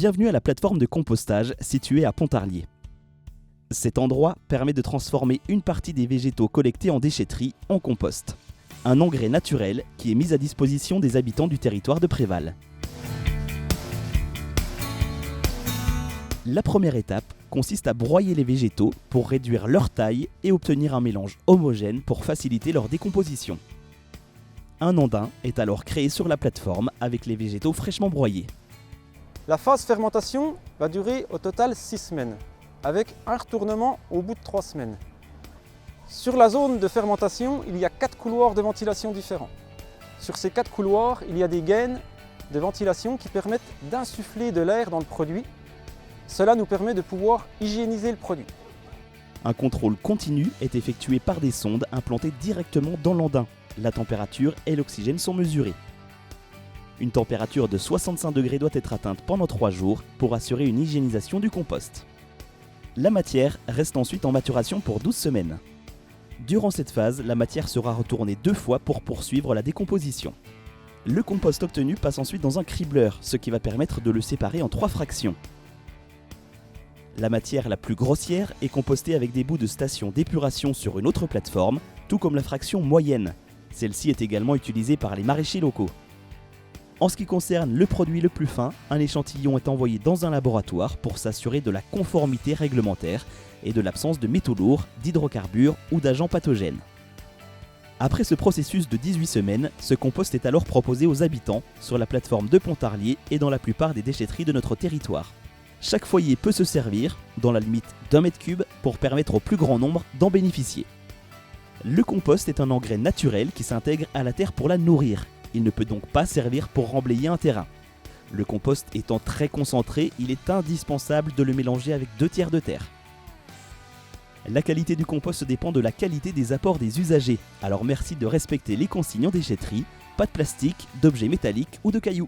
Bienvenue à la plateforme de compostage située à Pontarlier. Cet endroit permet de transformer une partie des végétaux collectés en déchetterie en compost. Un engrais naturel qui est mis à disposition des habitants du territoire de Préval. La première étape consiste à broyer les végétaux pour réduire leur taille et obtenir un mélange homogène pour faciliter leur décomposition. Un andin est alors créé sur la plateforme avec les végétaux fraîchement broyés. La phase fermentation va durer au total 6 semaines, avec un retournement au bout de 3 semaines. Sur la zone de fermentation, il y a 4 couloirs de ventilation différents. Sur ces 4 couloirs, il y a des gaines de ventilation qui permettent d'insuffler de l'air dans le produit. Cela nous permet de pouvoir hygiéniser le produit. Un contrôle continu est effectué par des sondes implantées directement dans l'andin. La température et l'oxygène sont mesurés. Une température de 65 degrés doit être atteinte pendant 3 jours pour assurer une hygiénisation du compost. La matière reste ensuite en maturation pour 12 semaines. Durant cette phase, la matière sera retournée 2 fois pour poursuivre la décomposition. Le compost obtenu passe ensuite dans un cribleur, ce qui va permettre de le séparer en 3 fractions. La matière la plus grossière est compostée avec des bouts de station d'épuration sur une autre plateforme, tout comme la fraction moyenne. Celle-ci est également utilisée par les maraîchers locaux. En ce qui concerne le produit le plus fin, un échantillon est envoyé dans un laboratoire pour s'assurer de la conformité réglementaire et de l'absence de métaux lourds, d'hydrocarbures ou d'agents pathogènes. Après ce processus de 18 semaines, ce compost est alors proposé aux habitants sur la plateforme de Pontarlier et dans la plupart des déchetteries de notre territoire. Chaque foyer peut se servir, dans la limite d'1 m3, pour permettre au plus grand nombre d'en bénéficier. Le compost est un engrais naturel qui s'intègre à la terre pour la nourrir. Il ne peut donc pas servir pour remblayer un terrain. Le compost étant très concentré, il est indispensable de le mélanger avec 2 tiers de terre. La qualité du compost dépend de la qualité des apports des usagers, alors merci de respecter les consignes en déchetterie, pas de plastique, d'objets métalliques ou de cailloux.